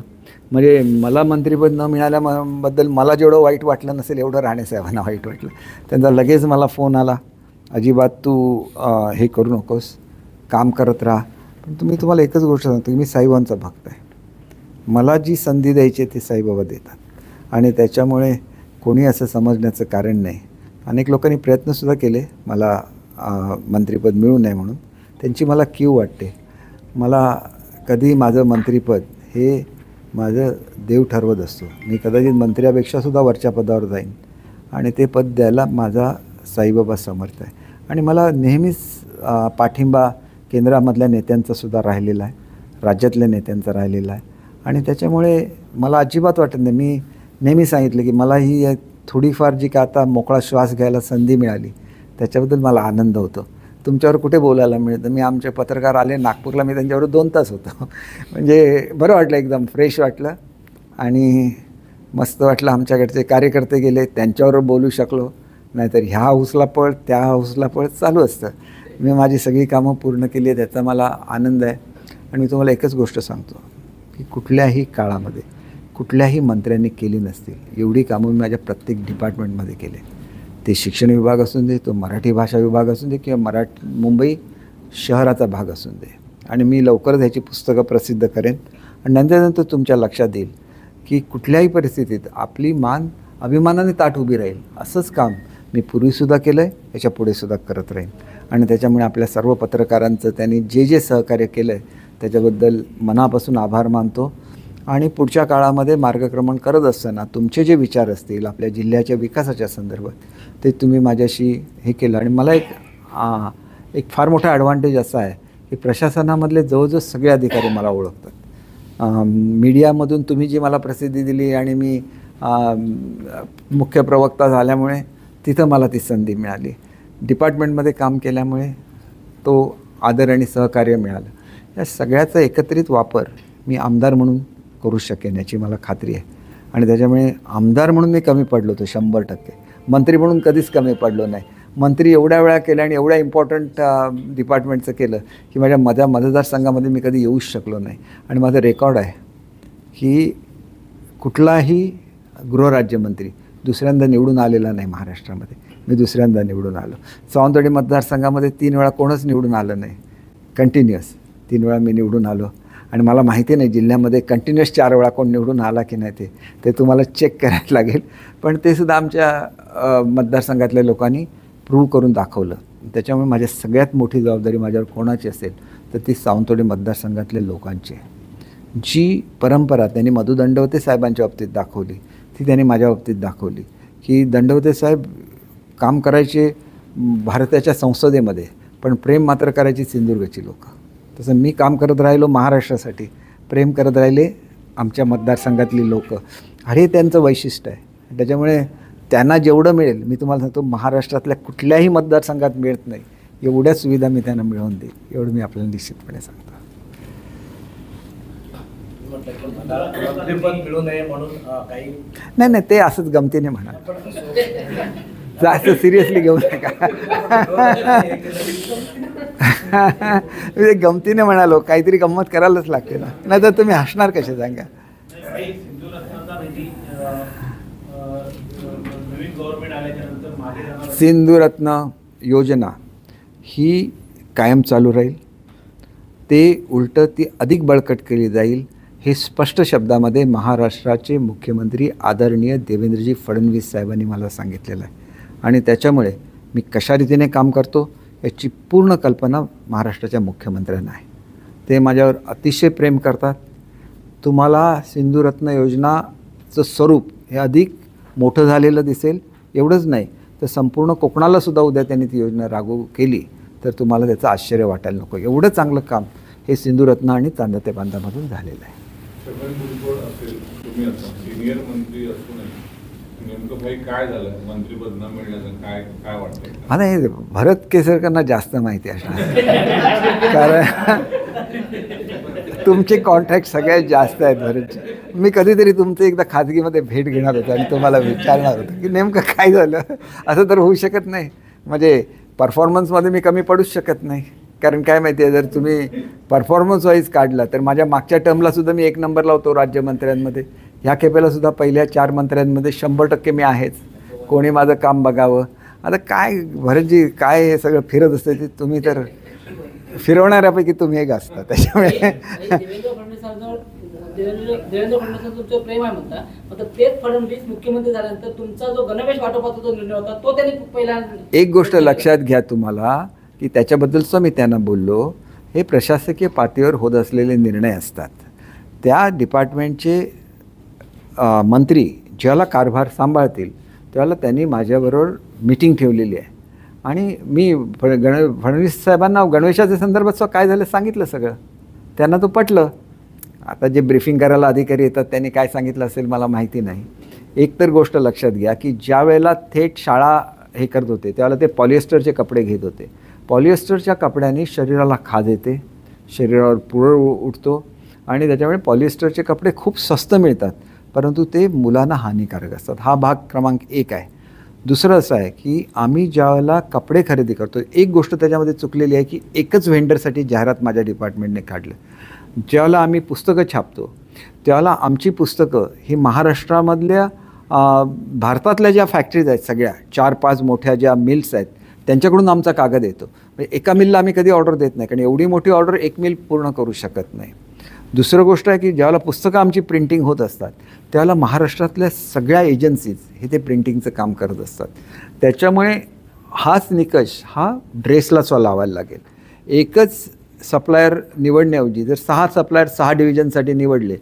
म्हणजे मला मंत्रिपद न मिळाल्याबद्दल मला जेवढं वाईट वाटलं नसेल एवढं राणेसाहेबांना वाईट वाटलं. त्यांचा लगेच मला फोन आला, अजिबात तू हे करू नकोस, काम करत राहा. पण तुम्हाला एकच गोष्ट सांगतो की मी साईबाबांचा भक्त आहे. मला जी संधी द्यायची ती साईबाबा देतात आणि त्याच्यामुळे कोणी असं समजण्याचं कारण नाही. अनेक लोकांनी प्रयत्नसुद्धा केले मला मंत्रिपद मिळू नये म्हणून. त्यांची मला कीव वाटते. मला कधी माझं मंत्रिपद हे माझं देव ठरवत असतो. मी कदाचित मंत्र्यापेक्षासुद्धा वरच्या पदावर जाईन आणि ते पद द्यायला माझा साईबाबा समर्थ आहे. आणि मला नेहमीच पाठिंबा केंद्रामधल्या नेत्यांचासुद्धा राहिलेला आहे, राज्यातल्या नेत्यांचा राहिलेला आहे. आणि त्याच्यामुळे मला अजिबात वाटत नाही. मी नेहमी सांगितलं की मला ही थोडीफार जी का आता मोकळा श्वास घ्यायला संधी मिळाली त्याच्याबद्दल मला आनंद होतो. तुमच्यावर कुठे बोलायला मिळतं. मी आमचे पत्रकार आले नागपूरला, मी त्यांच्यावर 2 तास होतो. म्हणजे बरं वाटलं, एकदम फ्रेश वाटलं आणि मस्त वाटलं. आमच्याकडचे कार्यकर्ते गेले, त्यांच्यावर बोलू शकलो. नाहीतर ह्या हाऊसला पळ त्या हाऊसला पळ चालू असतं. मी माझी सगळी कामं पूर्ण केली आहे, त्याचा मला आनंद आहे. आणि मी तुम्हाला एकच गोष्ट सांगतो की कुठल्याही काळामध्ये कुठल्याही मंत्र्यांनी केली नसतील एवढी कामं मी माझ्या प्रत्येक डिपार्टमेंटमध्ये केले. ते शिक्षण विभाग असून दे, तो मराठी भाषा विभाग असून दे किंवा मुंबई शहराचा भाग असून दे. आणि मी लवकरच ह्याची पुस्तकं प्रसिद्ध करेन आणि नंतर तुमच्या लक्षात येईल की कुठल्याही परिस्थितीत आपली मान अभिमानाने ताठ उभी राहील. असंच काम मी पूर्वीसुद्धा केलं आहे, याच्या पुढेसुद्धा करत राहीन. आणि त्याच्यामुळे आपल्या सर्व पत्रकारांचं त्यांनी जे सहकार्य केलं आहे त्याच्याबद्दल मनापासून आभार मानतो. आणि पुढच्या काळामध्ये मार्गक्रमण करत असताना तुमचे जे विचार असतील आपल्या जिल्ह्याच्या विकासाच्या संदर्भात ते तुम्ही माझ्याशी हे केलं. आणि मला एक फार मोठा ॲडव्हान्टेज असा आहे की प्रशासनामधले जवळजवळ सगळे अधिकारी मला ओळखतात. मीडियामधून तुम्ही जी मला प्रसिद्धी दिली आणि मी मुख्य प्रवक्ता झाल्यामुळे तिथं मला ती संधी मिळाली. डिपार्टमेंटमध्ये काम केल्यामुळे तो आदर आणि सहकार्य मिळालं. या सगळ्याचा एकत्रित वापर मी आमदार म्हणून करू शकेन याची मला खात्री आहे. आणि त्याच्यामुळे आमदार म्हणून मी कमी पडलो होतो 100%. मंत्री म्हणून कधीच कमी पडलो नाही. मंत्री एवढ्या वेळा केल्या आणि एवढ्या इम्पॉर्टंट डिपार्टमेंटचं केलं की माझ्या मतदारसंघामध्ये मी कधी येऊच शकलो नाही. आणि माझं रेकॉर्ड आहे की कुठलाही गृहराज्यमंत्री दुसऱ्यांदा निवडून आलेला नाही महाराष्ट्रामध्ये. मी दुसऱ्यांदा निवडून आलो. सावंतवाडी मतदारसंघामध्ये 3 वेळा कोणच निवडून आलं नाही. कंटिन्युअस 3 वेळा मी निवडून आलो. आणि मला माहिती नाही जिल्ह्यामध्ये कंटिन्युअस 4 वेळा कोण निवडून आला की नाही ते तुम्हाला चेक करायला लागेल. पण ते सुद्धा आमच्या मतदारसंघातल्या लोकांनी प्रूव्ह करून दाखवलं. त्याच्यामुळे माझी सगळ्यात मोठी जबाबदारी माझ्यावर कोणाची असेल तर ती सावंतवाडी मतदारसंघातल्या लोकांची आहे. जी परंपरा त्यांनी मधु दंडवते साहेबांच्या बाबतीत दाखवली ती त्यांनी माझ्या बाबतीत दाखवली की दंडवते साहेब काम करायचे भारताच्या संसदेमध्ये पण प्रेम मात्र करायची सिंधुदुर्गची लोकं. तसं मी काम करत राहिलो महाराष्ट्रासाठी, प्रेम करत राहिले आमच्या मतदारसंघातली लोकं. हे त्यांचं वैशिष्ट्य आहे. त्याच्यामुळे त्यांना जेवढं मिळेल मी तुम्हाला सांगतो महाराष्ट्रातल्या कुठल्याही मतदारसंघात मिळत नाही एवढ्या सुविधा मी त्यांना मिळवून देईल एवढं मी आपल्याला निश्चितपणे सांगतो. नाही ते असंच गमतीने म्हणा, जास्त सिरियसली घेऊ नका. गमतीने म्हणालो, काहीतरी गंमत करायलाच लागते ना, नाही तर तुम्ही हसणार कसे सांगा. सिंधुरत्न योजना ही कायम चालू राहील. ते उलटं ती अधिक बळकट केली जाईल हे स्पष्ट शब्दामध्ये महाराष्ट्राचे मुख्यमंत्री आदरणीय देवेंद्रजी फडणवीस साहेबांनी मला सांगितलेलं आहे. आणि त्याच्यामुळे मी कशा रीतीने काम करतो याची पूर्ण कल्पना महाराष्ट्राच्या मुख्यमंत्र्यांना आहे. ते माझ्यावर अतिशय प्रेम करतात. तुम्हाला सिंधुरत्न योजनाचं स्वरूप हे अधिक मोठं झालेलं दिसेल. एवढंच नाही तर संपूर्ण कोकणालासुद्धा उद्या त्यांनी ती योजना लागू केली तर तुम्हाला त्याचं आश्चर्य वाटायला नको. एवढं चांगलं काम हे सिंधुरत्न आणि चांदा ते बांधामधून झालेलं आहे. सिनियर मंत्री असून नेमकं भाई काय झालं मंत्रिपद न मिळण्याचं काय वाटतं? आता हे भरत केसरकरांना जास्त माहिती असणार कारण तुमचे कॉन्ट्रॅक्ट सगळ्यात जास्त आहेत भरतचे. मी कधीतरी तुमचं एकदा खाजगीमध्ये भेट घेणार होतो आणि तुम्हाला विचारणार होतं की नेमकं काय झालं. असं तर होऊ शकत नाही. म्हणजे परफॉर्मन्समध्ये मी कमी पडूच शकत नाही. कारण काय माहिती आहे, जर तुम्ही परफॉर्मन्स वाईज काढला तर माझ्या मागच्या टर्मलासुद्धा मी 1 नंबरला होतो राज्यमंत्र्यांमध्ये. ह्या खेपेलासुद्धा पहिल्या 4 मंत्र्यांमध्ये 100% मी आहेच. कोणी माझं काम बघावं. आता काय भरतजी, काय हे सगळं फिरत असतं ते तुम्ही तर फिरवणाऱ्यापैकी तुम्ही एक असता. त्याच्यामुळे देवेंद्र फडणवीसांचं तुमचं प्रेम आहे म्हणता, आता तेच फडणवीस मुख्यमंत्री झाल्यानंतर तुमचा जो गणवेश वाटपाचा जो निर्णय होता तो त्यांनी पहिला. एक गोष्ट लक्षात घ्या तुम्हाला, की त्याच्याबद्दलचं मी त्यांना बोललो, हे प्रशासकीय पातळीवर होत असलेले निर्णय असतात. त्या डिपार्टमेंटचे मंत्री ज्याला कारभार सांभाळतील त्याला त्यांनी माझ्याबरोबर मीटिंग ठेवलेली आहे आणि मी फडणवीस साहेबांना गणवेशाच्या संदर्भात काय झालं सांगितलं सगळं. त्यांना तो पटलं. आता जे ब्रीफिंग करायला अधिकारी येतात त्यांनी काय सांगितलं असेल मला माहिती नाही. एक तर गोष्ट लक्षात घ्या, की ज्या वेळेला थेट शाळा हे करत होते त्यावेळेला ते पॉलिएस्टरचे कपडे घेत होते. पॉलिएस्टरच्या कपड्यांनी शरीराला खाज येते, शरीरावर पुरळ उठतो आणि त्याच्यामुळे पॉलिएस्टरचे कपडे खूप स्वस्त मिळतात, परंतु ते मुलांना हानिकारक असतात. हा भाग क्रमांक 1 आहे. दुसरं असं आहे की आम्ही ज्यावेळेला कपडे खरेदी करतो, एक गोष्ट त्याच्यामध्ये चुकलेली आहे की एकच व्हेंडरसाठी जाहिरात माझ्या डिपार्टमेंटने काढलं. ज्यावेळेला आम्ही पुस्तकं छापतो त्यावेळेला आमची पुस्तकं ही महाराष्ट्रामधल्या भारतातल्या ज्या फॅक्टरीज आहेत सगळ्या 4-5 मोठ्या ज्या मिल्स आहेत त्यांच्याकडून आमचा कागद येतो. म्हणजे एका मिलला आम्ही कधी ऑर्डर देत नाही, कारण एवढी मोठी ऑर्डर एक मिल पूर्ण करू शकत नाही. दुसरं गोष्ट आहे की ज्यावेळेला पुस्तकं आमची प्रिंटिंग होत असतात त्यावेळेला महाराष्ट्रातल्या सगळ्या एजन्सीज हे ते प्रिंटिंगचं काम करत असतात. त्याच्यामुळे हाच निकष हा ड्रेसला लावायला लागेल. एकच सप्लायर निवडण्याऐवजी जर 6 सप्लायर 6 डिव्हिजनसाठी निवडले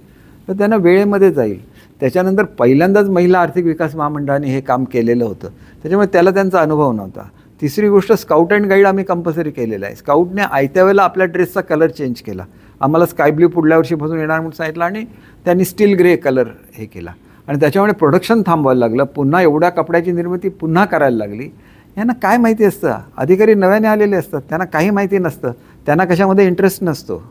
तर त्यांना वेळेमध्ये जाईल. त्याच्यानंतर पहिल्यांदाच महिला आर्थिक विकास महामंडळाने हे काम केलेलं होतं, त्याच्यामुळे त्याला त्यांचा अनुभव नव्हता. तिसरी गोष्ट, स्काउट अँड गाईड आम्ही कंपल्सरी केलेलं आहे. स्काउटने आयत्या वेळेला आपल्या ड्रेसचा कलर चेंज केला. आम्हाला स्काय ब्ल्यू पुढल्या वर्षीपासून येणार म्हणून सांगितलं आणि त्यांनी स्टील ग्रे कलर हे केला आणि त्याच्यामुळे प्रोडक्शन थांबवायला लागलं. पुन्हा एवढ्या कपड्याची निर्मिती पुन्हा करायला लागली. यांना काय माहिती असतं, अधिकारी नव्याने आलेले असतात, त्यांना काही माहिती नसतं, त्यांना कशामध्ये इंटरेस्ट नसतो.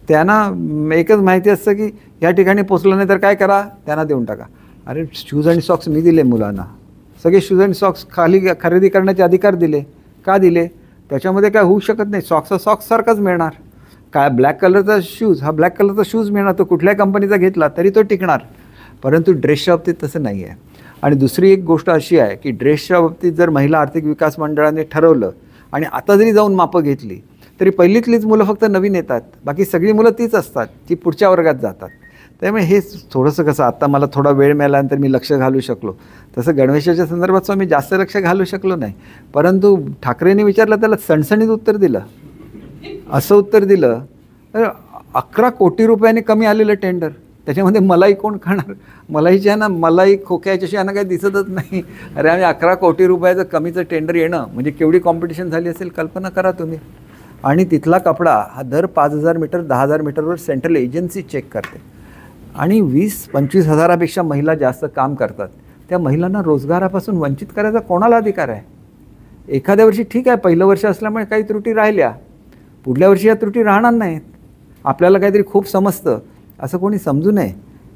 त्यांना एकच माहिती असतं की या ठिकाणी पोचलं नाही तर काय करा, त्यांना देऊन टाका. अरे शूज आणि सॉक्स मी दिले मुलांना, सगळे शूज आणि सॉक्स खरेदी करण्याचे अधिकार दिले. का दिले? त्याच्यामध्ये काय होऊ शकत नाही, सॉक्ससारखाच मिळणार. काय ब्लॅक कलरचा शूज हा ब्लॅक कलरचा शूज मिळणार, तो कुठल्या कंपनीचा घेतला तरी तो टिकणार. परंतु ड्रेसच्या बाबतीत तसं नाही आहे. आणि दुसरी एक गोष्ट अशी आहे की ड्रेसच्या बाबतीत जर महिला आर्थिक विकास मंडळाने ठरवलं आणि आता जरी जाऊन मापं घेतली तरी पहिलीतलीच मुलं फक्त नवीन येतात, बाकी सगळी मुलं तीच असतात जी पुढच्या वर्गात जातात. त्यामुळे हे थोडंसं कसं, आत्ता मला थोडा वेळ मिळाल्यानंतर मी लक्ष घालू शकलो, तसं गणवेशाच्या संदर्भात मी जास्त लक्ष घालू शकलो नाही. परंतु ठाकरेंनी विचारलं त्याला सणसणीत उत्तर दिलं. असं उत्तर दिलं, तर 11 कोटी रुपयांनी कमी आलेलं टेंडर, त्याच्यामध्ये मलाई कोण खाणार? मलाईच्या ना, मलाई खोक्याच्याशी यांना काही दिसतच नाही. अरे आम्ही 11 कोटी रुपयाचं कमीचं टेंडर येणं म्हणजे केवढी कॉम्पिटिशन झाली असेल कल्पना करा तुम्ही. आणि तिथला कपडा हा दर 5,000 मीटर 10,000 मीटरवर सेंट्रल एजन्सी चेक करते आणि 20-25 हजारापेक्षा महिला जास्त काम करतात. त्या महिलांना रोजगारापासून वंचित करायचा कोणाला अधिकार आहे? एखाद्या वर्षी ठीक आहे, पहिलं वर्ष असल्यामुळे काही त्रुटी राहिल्या, पुढल्या वर्षी या त्रुटी राहणार नाहीत. आपल्याला काहीतरी खूप समजतं असं कोणी समजू नये.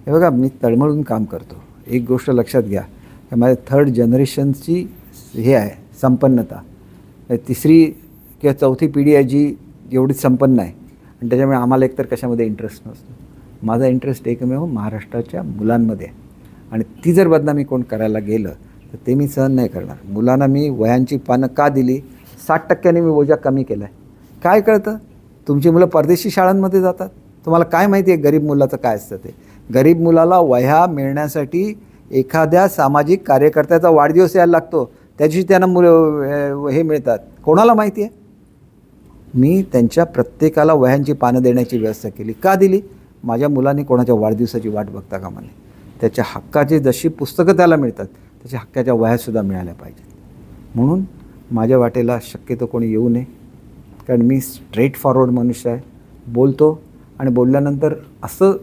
हे बघा, मी तळमळून काम करतो. एक गोष्ट लक्षात घ्या, की माझ्या 3rd जनरेशनची हे आहे संपन्नता. 3री किंवा 4थी पिढी आहे जी एवढी संपन्न आहे आणि त्याच्यामुळे आम्हाला एकतर कशामध्ये इंटरेस्ट नसतो. माझा इंटरेस्ट एकमेव महाराष्ट्राच्या मुलांमध्ये आहे आणि ती जर बदनामी कोण करायला गेलं तर ते मी सहन नाही करणार. मुलांना मी वह्यांची पानं का दिली? 60% मी बोजा कमी केला आहे. काय कळतं? तुमची मुलं परदेशी शाळांमध्ये जातात, तुम्हाला काय माहिती आहे गरीब मुलाचं काय असतं ते? गरीब मुलाला वह्या मिळण्यासाठी एखाद्या सामाजिक कार्यकर्त्याचा वाढदिवस यायला लागतो, त्या दिवशी त्यांना मुलं हे मिळतात. कोणाला माहिती आहे? मी त्यांच्या प्रत्येकाला वह्यांची पानं देण्याची व्यवस्था केली. का दिली? माझ्या मुलांनी कोणाच्या वाढदिवसाची वाट बघता कामा नये. त्याच्या हक्काची जशी पुस्तकं त्याला मिळतात त्याच्या हक्काच्या वह्यासुद्धा मिळाल्या पाहिजेत. म्हणून माझ्या वाटेला शक्यतो कोणी येऊ नये, कारण मी स्ट्रेट फॉरवर्ड मनुष्य आहे. बोलतो आणि बोलल्यानंतर असं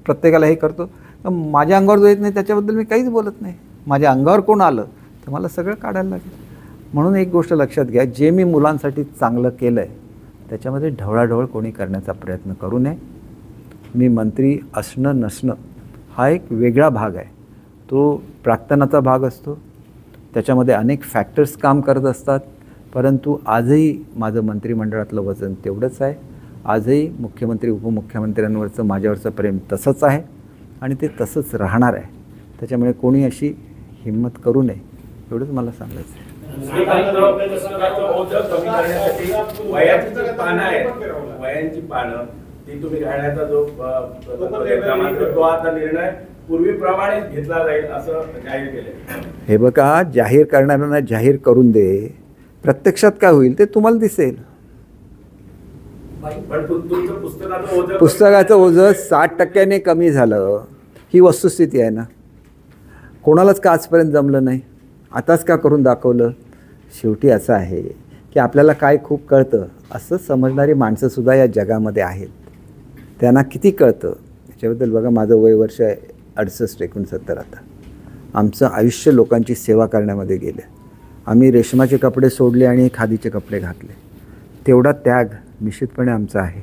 प्रत्येकाला हे करतो, तर माझ्या अंगावर जो येत नाही त्याच्याबद्दल मी काहीच बोलत नाही. माझ्या अंगावर कोण आलं तर मला सगळं काढायला लागेल. म्हणून एक गोष्ट लक्षात घ्या, जे मी मुलांसाठी चांगलं केलं आहे त्याच्यामध्ये ढवळाढवळ कोणी करण्याचा प्रयत्न करू नये. मी मंत्री असणं नसणं हा एक वेगळा भाग आहे, तो प्राक्तनाचा भाग असतो. त्याच्यामध्ये अनेक फॅक्टर्स काम करत असतात. परंतु आजही माझं मंत्रिमंडळातलं वजन तेवढंच आहे. आजही मुख्यमंत्री उपमुख्यमंत्र्यांवरचं माझ्यावरचं प्रेम तसंच आहे आणि ते तसंच राहणार आहे. त्याच्यामुळे कोणी अशी हिंमत करू नये एवढंच मला सांगायचं आहे. वयांची पानं ती तुम्ही घालण्याचा जो तो आता निर्णय पूर्वीप्रमाणेच घेतला जाईल असं जाहीर केले. हे बघा, जाहीर करणाऱ्यांना जाहीर करून दे, प्रत्यक्षात काय होईल ते तुम्हाला दिसेल. पण तुमचं पुस्तकाचं ओझं 60% कमी झालं ही वस्तुस्थिती आहे ना. कोणालाच का आजपर्यंत जमलं नाही, आताच का करून दाखवलं. शेवटी असं आहे की आपल्याला काय खूप कळतं असं समजणारी माणसंसुद्धा या जगामध्ये आहेत. त्यांना किती कळतं याच्याबद्दल बघा, माझं वय वर्ष आहे 68-69. आता आमचं आयुष्य लोकांची सेवा करण्यामध्ये गेलं. आम्ही रेशमाचे कपडे सोडले आणि खादीचे कपडे घातले. तेवढा त्याग निश्चितपणे आमचा आहे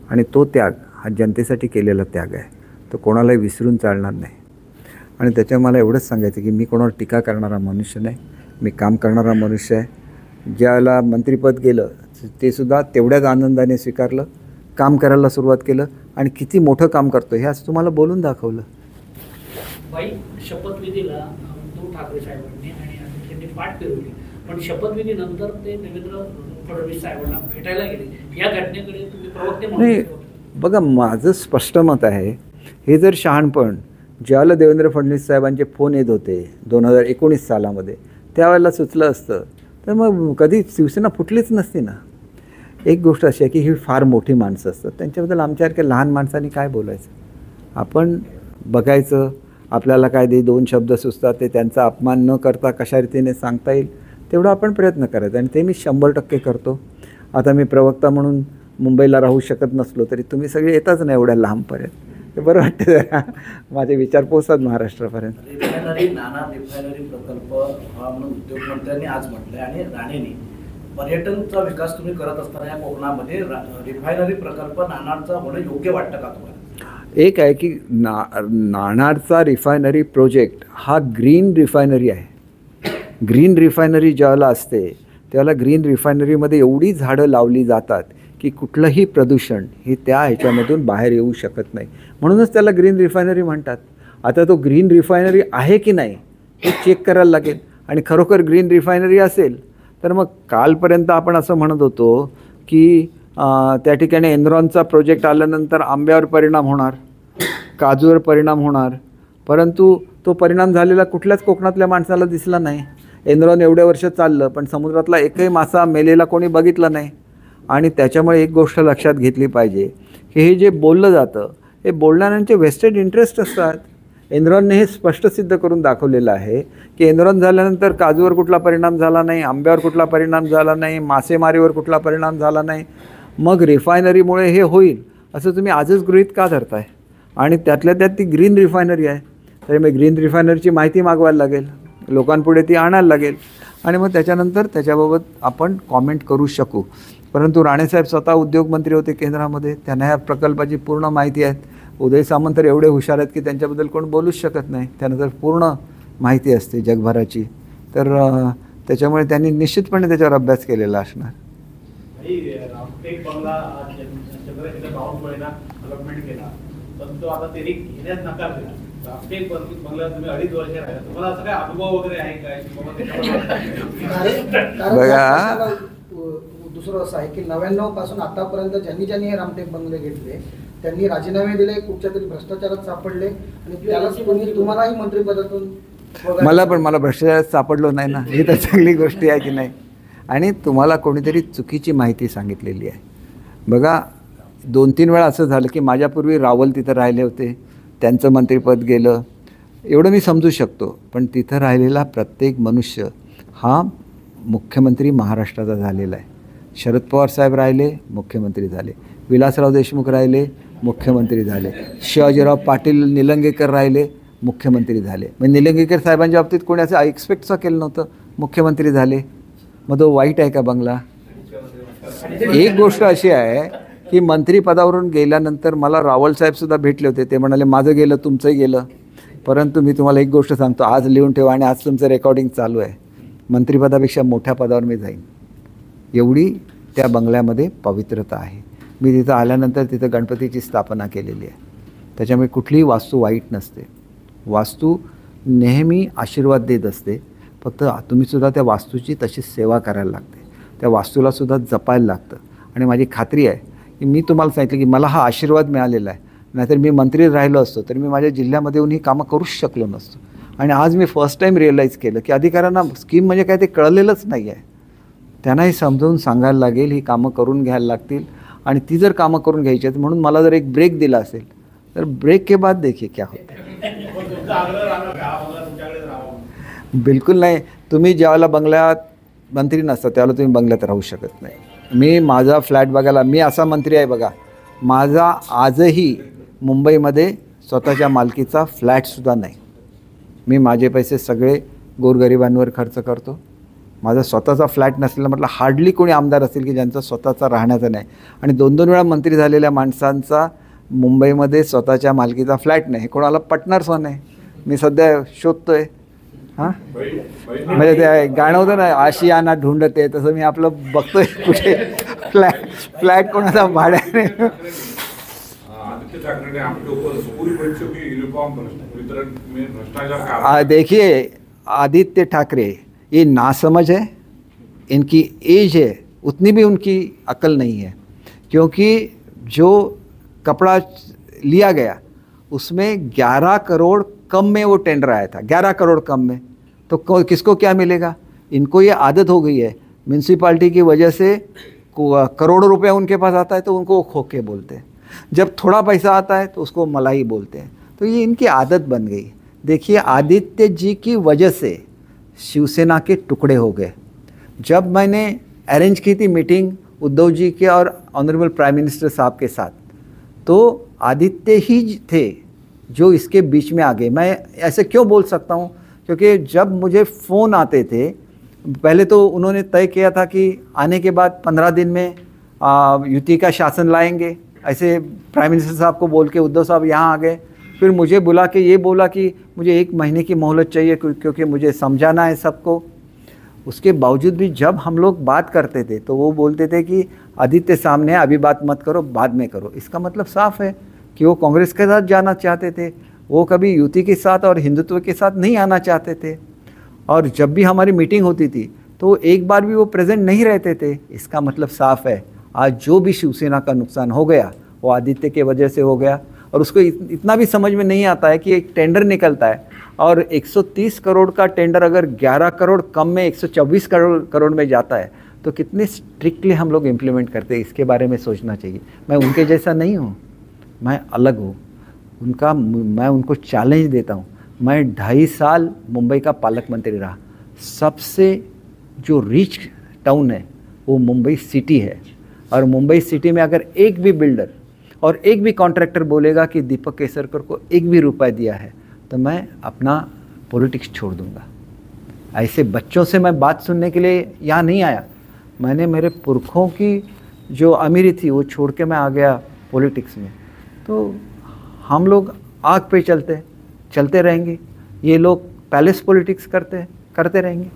आणि तो त्याग हा जनतेसाठी केलेला त्याग आहे. तो कोणालाही विसरून चालणार नाही. आणि त्याच्या मला एवढंच सांगायचं की मी कोणावर टीका करणारा मनुष्य नाही, मी काम करणारा मनुष्य आहे. ज्याला मंत्रिपद गेलं ते सुद्धा तेवढ्याच आनंदाने स्वीकारलं, काम करायला सुरुवात केलं आणि किती मोठं काम करतो हे आज तुम्हाला बोलून दाखवलं. बाई, शपथविधीला उद्धव ठाकरे साहेबांनी आणि त्यांनी पाठ फिरवली, पण शपथविधीनंतर ते देवेंद्र फडणवीस साहेबांना भेटायला गेले. या घटनेकडे तुम्ही प्रवक्ते नाही, म्हणून बघा माझं स्पष्ट मत आहे, हे जर शहाणपण ज्यावेळेला देवेंद्र फडणवीस साहेबांचे फोन येत होते 2019 सालामध्ये त्यावेळेला सुचलं असतं तर मग कधी शिवसेना फुटलीच नसती ना. एक गोष्ट अशी आहे की ही फार मोठी माणसं असतात, त्यांच्याबद्दल आमच्यासारख्या लहान माणसांनी काय बोलायचं. आपण बघायचं, आपल्याला काय दे 2 शब्द सुचतात ते त्यांचा अपमान न करता कशा रीतीने सांगता येईल तेवढा आपण प्रयत्न करायचा आणि ते मी 100% करतो. आता मी प्रवक्ता म्हणून मुंबईला राहू शकत नसलो तरी तुम्ही सगळे येताच नाही एवढ्या लांबपर्यंत, ते बरं वाटतं जरा माझे विचार पोहोचतात महाराष्ट्रापर्यंत. नाणार रिफायनरी प्रकल्प हा म्हणून उद्योगमंत्र्यांनी आज म्हटलंय आणि राणेंनी पर्यटनचा विकास तुम्ही करत असताना या कोकणामध्ये रिफायनरी प्रकल्प नाणारचा होणं योग्य वाटतं का तुम्हाला? एक आहे की नाणारचा रिफायनरी प्रोजेक्ट हा ग्रीन रिफायनरी आहे. ग्रीन रिफायनरी ज्यावेळेला असते त्यावेळेला ग्रीन रिफायनरीमध्ये एवढी झाडं लावली जातात की कुठलंही प्रदूषण हे त्या ह्याच्यामधून बाहेर येऊ शकत नाही, म्हणूनच त्याला ग्रीन रिफायनरी म्हणतात. आता तो ग्रीन रिफायनरी आहे की नाही हे चेक करायला लागेल आणि खरोखर ग्रीन रिफायनरी असेल तर मग कालपर्यंत आपण असं म्हणत होतो की त्या ठिकाणी एनरॉनचा प्रोजेक्ट आल्यानंतर आंब्यावर परिणाम होणार, काजूवर परिणाम होणार, परंतु तो परिणाम झालेला कुठल्याच कोकणातल्या माणसाला दिसला नाही. एनरॉन एवढ्या वर्ष चाललं पण समुद्रातला एकही मासा मेलेला कोणी बघितला नाही. आणि त्याच्यामुळे एक गोष्ट लक्षात घेतली पाहिजे की हे जे बोललं जातं हे बोलणाऱ्यांचे वेस्टेड इंटरेस्ट असतात. एनरॉनने हे स्पष्ट सिद्ध करून दाखवलेलं आहे की एनरॉन झाल्यानंतर काजूवर कुठला परिणाम झाला नाही, आंब्यावर कुठला परिणाम झाला नाही, मासेमारीवर कुठला परिणाम झाला नाही. मग रिफायनरीमुळे हे होईल असं तुम्ही आजच गृहीत का धरताय? आणि त्यातल्या त्यात ती ग्रीन रिफायनरी आहे, तरी मग ग्रीन रिफायनरीची माहिती मागवायला लागेल, लोकांपुढे ती आणायला लागेल आणि मग त्याच्यानंतर त्याच्याबाबत आपण कॉमेंट करू शकू. परंतु राणेसाहेब स्वतः उद्योगमंत्री होते केंद्रामध्ये, त्यांना ह्या प्रकल्पाची पूर्ण माहिती आहे. उदय सामंत तर एवढे हुशार आहेत की त्यांच्याबद्दल कोण बोलूच शकत नाही, त्यांना तर पूर्ण माहिती असते जगभराची. तर त्याच्यामुळे त्यांनी निश्चितपणे त्याच्यावर अभ्यास केलेला असणार. रामटेक बंगला चंद्रशेखर बावनकुळेंना अलॉटमेंट केला पण तो आता त्यांनी घेण्यास नकार दिला. रामटेक बंगला तुम्ही 2.5 वर्ष राहिला, तुम्हाला असं काय अनुभव वगैरे आहे काय? बघा, दुसरं असं आहे की 99 पासून आतापर्यंत ज्यांनी हे रामटेक बंगले घेतले त्यांनी राजीनामे दिले, कुठच्या तरी भ्रष्टाचारात सापडले आणि त्यालाच कोणी तुम्हालाही मंत्रिपदातून मला भ्रष्टाचारात सापडलो नाही ना, ही तर चांगली गोष्टी आहे की नाही. आणि तुम्हाला कोणीतरी चुकीची माहिती सांगितलेली आहे. बघा, 2-3 वेळा असं झालं की माझ्यापूर्वी रावल तिथं राहिले होते, त्यांचं मंत्रिपद गेलं, एवढं मी समजू शकतो. पण तिथं राहिलेला प्रत्येक मनुष्य हा मुख्यमंत्री महाराष्ट्राचा झालेला आहे. शरद पवार साहेब राहिले, मुख्यमंत्री झाले. विलासराव देशमुख राहिले, मुख्यमंत्री झाले. शिवाजीराव पाटील निलंगेकर राहिले, मुख्यमंत्री झाले. मग निलंगेकर साहेबांच्या बाबतीत कोणी असं एक्सपेक्टचं केलं नव्हतं, मुख्यमंत्री झाले. मग तो वाईट आहे का बंगला? एक गोष्ट अशी आहे की मंत्रिपदावरून गेल्यानंतर मला रावल साहेबसुद्धा भेटले होते. ते म्हणाले माझं गेलं तुमचंही गेलं. परंतु मी तुम्हाला एक गोष्ट सांगतो, आज लिहून ठेवा आणि आज तुमचं रेकॉर्डिंग चालू आहे, मंत्रिपदापेक्षा मोठ्या पदावर मी जाईन. एवढी त्या बंगल्यामध्ये पवित्रता आहे. मी तिथं आल्यानंतर तिथं गणपतीची स्थापना केलेली आहे. त्याच्यामुळे कुठलीही वास्तू वाईट नसते. वास्तू नेहमी आशीर्वाद देत असते. फक्त तुम्हीसुद्धा त्या वास्तूची तशी सेवा करायला लागते. त्या वास्तूलासुद्धा जपायला लागतं. आणि माझी खात्री आहे की मी तुम्हाला सांगितलं की मला हा आशीर्वाद मिळालेला आहे. नाहीतर मी मंत्री राहिलो असतो तर मी माझ्या जिल्ह्यामध्ये येऊन ही कामं करूच शकलो नसतो. आणि आज मी फर्स्ट टाईम रिअलाईज केलं की अधिकाऱ्यांना स्कीम म्हणजे काय ते कळलेलंच नाही आहे. त्यांनाही समजावून सांगायला लागेल, ही कामं करून घ्यायला लागतील. आणि ती जर कामं करून घ्यायची आहेत म्हणून मला जर एक ब्रेक दिला असेल तर ब्रेक के बाद देखिए क्या होता है. तुमचा आग्रह राहणार का? हा बंगला तुमच्याकडेच राहावा? बिलकुल नाही. तुम्ही ज्यावेळेला बंगल्यात मंत्री नसता त्यावेळेला तुम्ही बंगल्यात राहू शकत नाही. मी माझा फ्लॅट बघायला, मी असा मंत्री आहे बघा, माझा आजही मुंबईमध्ये स्वतःच्या मालकीचा फ्लॅटसुद्धा नाही. मी माझे पैसे सगळे गोरगरिबांवर खर्च करतो. माझा स्वतःचा फ्लॅट नसलेला म्हटलं हार्डली कोणी आमदार असेल की ज्यांचा स्वतःचा राहण्याचा नाही. आणि 2-2 वेळा मंत्री झालेल्या माणसांचा मुंबईमध्ये स्वतःच्या मालकीचा फ्लॅट नाही. हे कोणाला पटणार सुद्धा नाही. मी सध्या शोधतोय. हां, म्हणजे ते गाणं होतं ना, आशियाना ढूंढते, तसं मी आपलं बघतोय कुठे फ्लॅट कोणाचा भाड्याने. आदित्य ठाकरे ने आपके ऊपर स्कूल बच्चों की यूनिफॉर्म वितरण में भ्रष्टाचार का देखिए, आदित्य ठाकरे ये नासमझ है. इनकी एज है उतनी भी उनकी अकल नहीं है. क्योंकि जो कपड़ा लिया गया उसमें 11 करोड़ कम में वो टेंडर आया था. 11 करोड़ कम में तो किसको क्या मिलेगा. इनको ये आदत हो गई है म्यूनसिपाल्टी की वजह से. करोड़ों रुपया उनके पास आता है तो उनको वो खोके बोलते हैं. जब थोड़ा पैसा आता है तो उसको मलाई बोलते हैं. तो ये इनकी आदत बन गई. देखिए, आदित्य जी की वजह से शिवसेना के टुकड़े हो गए. जब मैंने अरेंज की थी मीटिंग उद्धव जी के और ऑनरेबल प्राइम मिनिस्टर साहब के साथ, तो आदित्य ही थे जो इसके बीच में आ गए. मैं ऐसे क्यों बोल सकता हूँ, क्योंकि जब मुझे फ़ोन आते थे, पहले तो उन्होंने तय किया था कि आने के बाद 15 दिन में युति का शासन लाएंगे, ऐसे प्राइम मिनिस्टर साहब को बोल के उद्धव साहब यहाँ आ गए. फिर मुझे बुला के ये बोला कि मुझे 1 महीने की मोहलत चाहिए क्योंकि मुझे समझाना है सबको. उसके बावजूद भी जब हम लोग बात करते थे तो वो बोलते थे कि आदित्य सामने अभी बात मत करो, बाद में करो. इसका मतलब साफ है कि वो कांग्रेस के साथ जाना चाहते थे. वो कभी युति के साथ और हिंदुत्व के साथ नहीं आना चाहते थे. और जब भी हमारी मीटिंग होती थी तो एक बार भी वो प्रेजेंट नहीं रहते थे. इसका मतलब साफ है, आज जो भी शिवसेना का नुकसान हो गया वो आदित्य के वजह से हो गया. और उसको इतना भी समझ में नहीं आता है कि एक टेंडर निकलता है और 130 करोड़ का टेंडर अगर 11 करोड़ कम में 124 करोड़ में जाता है तो कितने स्ट्रिक्टली हम लोग इम्प्लीमेंट करते हैं, इसके बारे में सोचना चाहिए. मैं उनके जैसा नहीं हूँ, मैं अलग हूँ. मैं उनको चैलेंज देता हूँ. मैं 2.5 साल मुंबई का पालक मंत्री रहा. सबसे जो रिच टाउन है वो मुंबई सिटी है. और मुंबई सिटी में अगर एक भी बिल्डर और एक भी कॉन्ट्रैक्टर बोलेगा कि दीपक केसरकर को 1 भी रुपया दिया है तो मैं अपना पॉलिटिक्स छोड़ दूंगा. ऐसे बच्चों से मैं बात सुनने के लिए यहाँ नहीं आया. मैंने मेरे पुरखों की जो अमीरी थी वो छोड़ के मैं आ गया पॉलिटिक्स में. तो हम लोग आग पे चलते रहेंगे. ये लोग पैलेस पॉलिटिक्स करते रहेंगे.